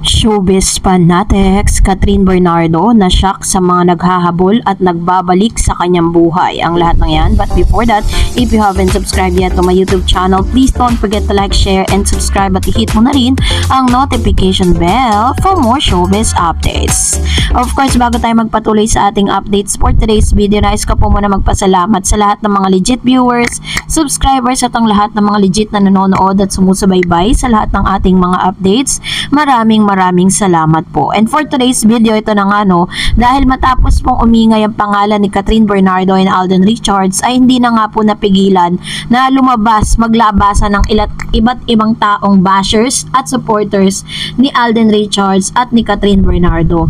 Showbiz fanatics, Catherine Bernardo na shock sa mga naghahabol at nagbabalik sa kanyang buhay. Ang lahat ng yan. But before that, if you haven't subscribed yet to my YouTube channel, please don't forget to like, share, and subscribe at i-hit mo na rin ang notification bell for more showbiz updates. Of course, bago tayo magpatuloy sa ating updates for today's video, nais ko po muna magpasalamat sa lahat ng mga legit viewers, subscribers at ang lahat ng mga legit na nanonood at sumusubaybay sa lahat ng ating mga updates. Maraming salamat po. And for today's video, ito na nga no, dahil matapos pong umingay ang pangalan ni Catherine Bernardo and Alden Richards, ay hindi na nga po napigilan na lumabas, maglabasan ng iba't ibang taong bashers at supporters ni Alden Richards at ni Catherine Bernardo.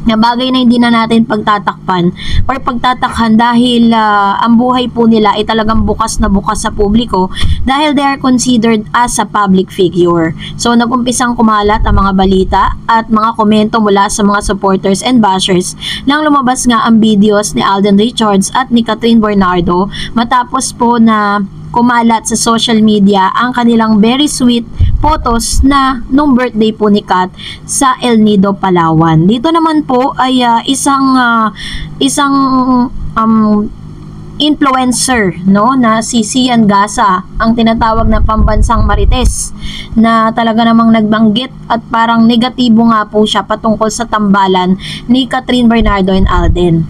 Na bagay na hindi na natin pagtatakpan or pagtatakhan dahil ang buhay po nila ay talagang bukas na bukas sa publiko dahil they are considered as a public figure. So nagumpisang kumalat ang mga balita at mga komento mula sa mga supporters and bashers nang lumabas nga ang videos ni Alden Richards at ni Catherine Bernardo matapos po na kumalat sa social media ang kanilang very sweet photos na nung birthday po ni Kat sa El Nido, Palawan. Dito naman po ay isang influencer no na si Sian Gasa, ang tinatawag na pambansang marites, na talaga namang nagbanggit at parang negatibo nga po siya patungkol sa tambalan ni Catherine Bernardo and Alden.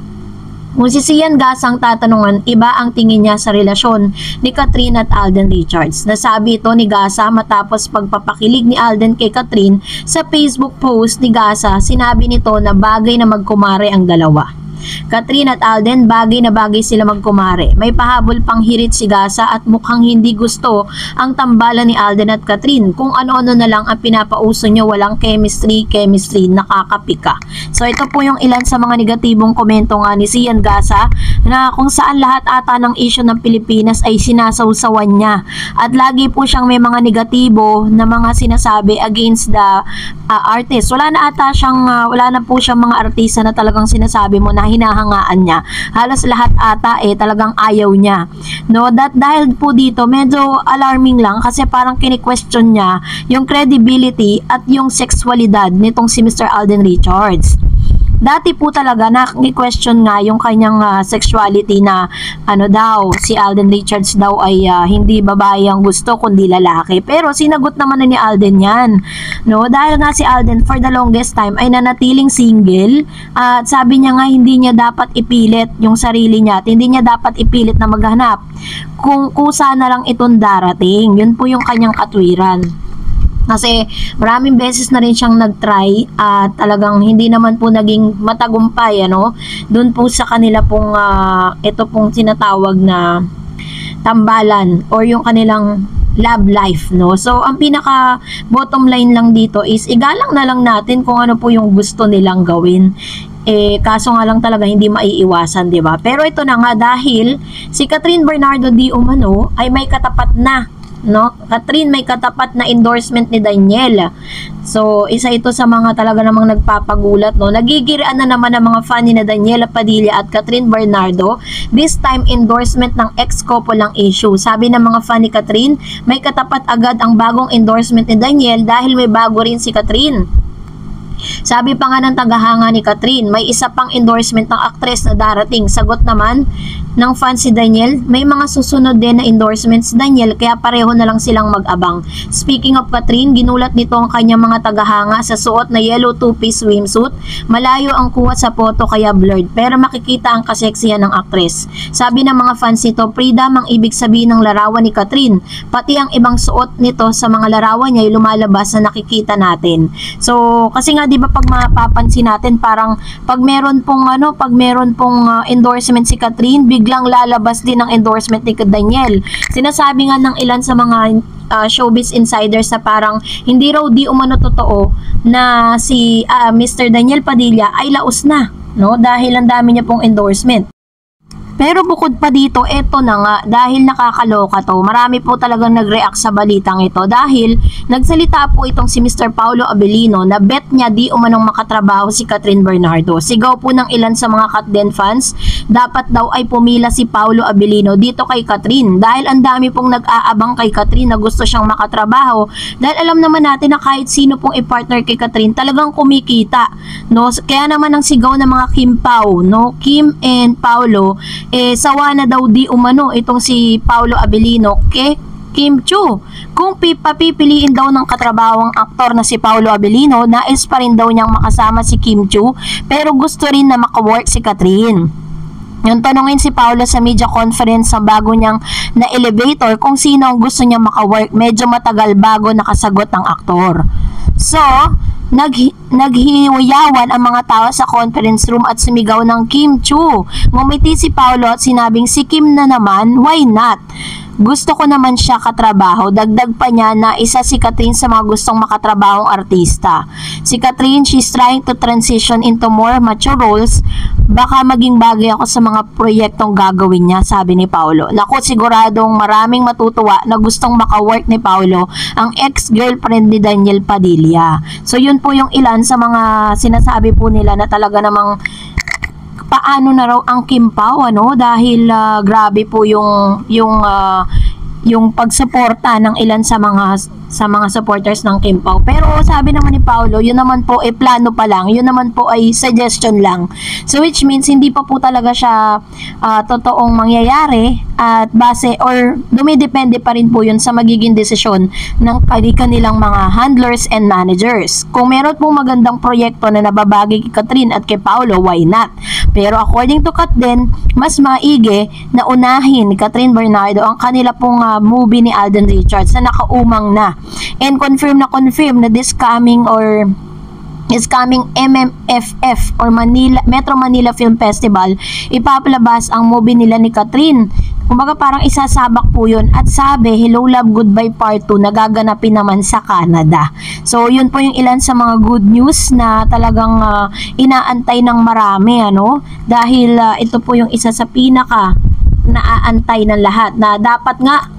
Kung si Sian Gasang tatanungan, iba ang tingin niya sa relasyon ni Catherine at Alden Richards. Nasabi ito ni Gasa matapos pagpapakilig ni Alden kay Catherine sa Facebook post ni Gasa. Sinabi nito na bagay na magkumare ang dalawa. Catherine at Alden, bagay na bagay sila magkumare. May pahabol pang hirit si Gasa at mukhang hindi gusto ang tambalan ni Alden at Catherine. Kung ano-ano na lang ang pinapauso nyo, walang chemistry, nakakapika. So ito po yung ilan sa mga negatibong komento nga ni Sian Gasa na kung saan lahat ata ng issue ng Pilipinas ay sinasawsawan niya. At lagi po siyang may mga negatibo na mga sinasabi against the artist. Wala na po siyang mga artista na talagang sinasabi mo na hinahangaan niya. Halos lahat ata talagang ayaw niya. No, dahil po dito medyo alarming lang kasi parang kini-question niya yung credibility at yung sexualidad nitong si Mr. Alden Richards. Dati po talaga na-question nga yung kanyang sexuality na si Alden Richards daw ay hindi babae ang gusto kundi lalaki. Pero sinagot naman na ni Alden yan. No? Dahil nga si Alden for the longest time ay nanatiling single at sabi niya nga hindi niya dapat ipilit yung sarili niya at hindi niya dapat ipilit na maghanap. Kung kusa na lang itong darating. Yun po yung kanyang katwiran. Kasi maraming beses na rin siyang nag-try at talagang hindi naman po naging matagumpay doon po sa kanila pong ito pong tinatawag na tambalan or yung kanilang love life So ang pinaka bottom line lang dito is igalang na lang natin kung ano po yung gusto nilang gawin. Kaso nga lang talaga hindi maiiwasan, 'di ba? Pero ito na nga dahil si Catherine Bernardo di umano ay may katapat na Catherine, may katapat na endorsement ni Daniel. So, isa ito sa mga talaga namang nagpapagulat, Nagigirian na naman ng mga fan ni na Daniela Padilla at Catherine Bernardo. This time, endorsement ng ex-couple ang issue. Sabi ng mga fan ni Catherine, may katapat agad ang bagong endorsement ni Daniel dahil may bago rin si Catherine. Sabi pa nga ng tagahanga ni Catherine, may isa pang endorsement ng actress na darating. Sagot naman ng fan si Daniel, may mga susunod din na endorsements si Daniel kaya pareho na lang silang mag-abang. Speaking of Catherine, ginulat nito ang kanyang mga tagahanga sa suot na yellow two-piece swimsuit. Malayo ang kuha sa photo kaya blurred pero makikita ang kaseksihan ng actress. Sabi ng mga fans nito, freedom ang ibig sabihin ng larawan ni Catherine. Pati ang ibang suot nito sa mga larawan niya ay lumalabas na nakikita natin. So, kasi nga di ba pag mapapansin natin parang pag meron pong endorsement si Catherine, biglang lalabas din ang endorsement ni Daniel. Sinasabi nga ng ilan sa mga showbiz insiders na parang hindi raw di umano totoo na si Mr. Daniel Padilla ay laos na, dahil ang dami niya pong endorsement. Pero bukod pa dito, eto na nga, dahil nakakaloka to, marami po talagang nag-react sa balitang ito dahil nagsalita po itong si Mr. Paulo Abilino na bet niya di umanong makatrabaho si Catherine Bernardo. Sigaw po ng ilan sa mga Katden fans, dapat daw ay pumila si Paulo Abilino dito kay Catherine dahil ang dami pong nag-aabang kay Catherine na gusto siyang makatrabaho dahil alam naman natin na kahit sino pong i-partner kay Catherine talagang kumikita, no? Kaya naman ang sigaw ng mga Kim Pao, no? Kim and Paulo, sawa na daw di umano itong si Paulo Abilino kay Kim Chiu. Kung papipiliin daw ng katrabawang aktor na si Paulo Abilino, nais pa rin daw niyang makasama si Kim Chiu pero gusto rin na makawork si Catherine. Yung tanongin si Paulo sa media conference sa bago niyang na elevator kung sino ang gusto niya makawork, medyo matagal bago nakasagot ang aktor. So, naghiwayawan ang mga tao sa conference room at sumigaw ng Kim Chiu. Ngumiti si Paulo at sinabing si Kim na naman, why not? Gusto ko naman siya katrabaho. Dagdag pa niya na isa si Catherine sa mga gustong makatrabahong artista. Si Catherine, she's trying to transition into more mature roles. Baka maging bagay ako sa mga proyektong gagawin niya, sabi ni Paulo. Naku, siguradong maraming matutuwa na gustong makawork ni Paulo ang ex-girlfriend ni Daniel Padilla. So yun po yung ilan sa mga sinasabi po nila na talaga namang paano na raw ang Kim Pao, ano, dahil grabe po yung pagsuporta ng ilan sa mga supporters ng Kim Pao. Pero sabi naman ni Paulo, yun naman po ay plano pa lang, yun naman po ay suggestion lang. So which means hindi pa po talaga siya totoong mangyayari at base or dumidepende pa rin po yun sa magiging desisyon ng kanilang mga handlers and managers. Kung meron pong magandang proyekto na nababagay kay Catherine at kay Paulo, why not? Pero according to Katden, mas maigi na unahin ni Catherine Bernardo ang kanila pong movie ni Alden Richards na nakaumang na. And confirm na this coming MMFF or Metro Manila Film Festival, ipapalabas ang movie nila ni Catherine. Kumbaga parang isasabak po yun. At sabi, Hello Love Goodbye Part 2 nagaganapin naman sa Canada. So yun po yung ilan sa mga good news na talagang inaantay ng marami, ano? Dahil ito po yung isa sa pinaka naaantay ng lahat na dapat nga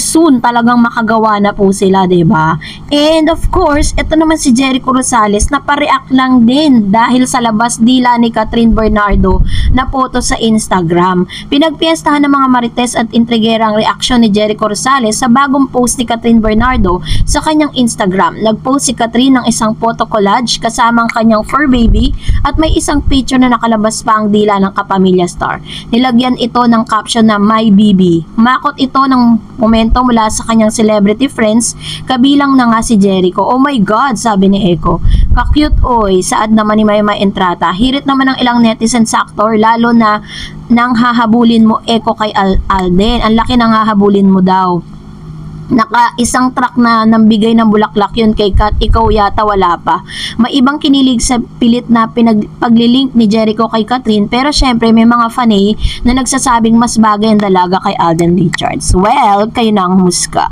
soon talagang makagawa na po sila, 'di ba? And of course, ito naman si Jericho Rosales na pa-react lang din dahil sa labas dila ni Catherine Bernardo na photo sa Instagram. Pinagpiestahan ng mga marites at intrigerang reaksyon ni Jericho Rosales sa bagong post ni Catherine Bernardo sa kanyang Instagram. Nag-post si Catherine ng isang photo collage kasama ang kanyang fur baby at may isang picture na nakalabas pa ang dila ng kapamilya star. Nilagyan ito ng caption na My Baby. Ito ng momento mula sa kanyang celebrity friends, kabilang na nga si Jericho. Oh my God, sabi ni Echo. Ka-cute oy, saad naman ni Mayma Entrata. Hirit naman ng ilang netizen sa aktor, lalo na nang hahabulin mo Echo kay Alden. Ang laki nang hahabulin mo daw. Isang truck na nambigay ng bulaklak yun kay Kat, ikaw yata wala pa. May ibang kinilig sa pilit na paglilink ni Jericho kay Catherine, pero syempre may mga fanay na nagsasabing mas bagay ang dalaga kay Alden Richards. Well, kayo na ang husga.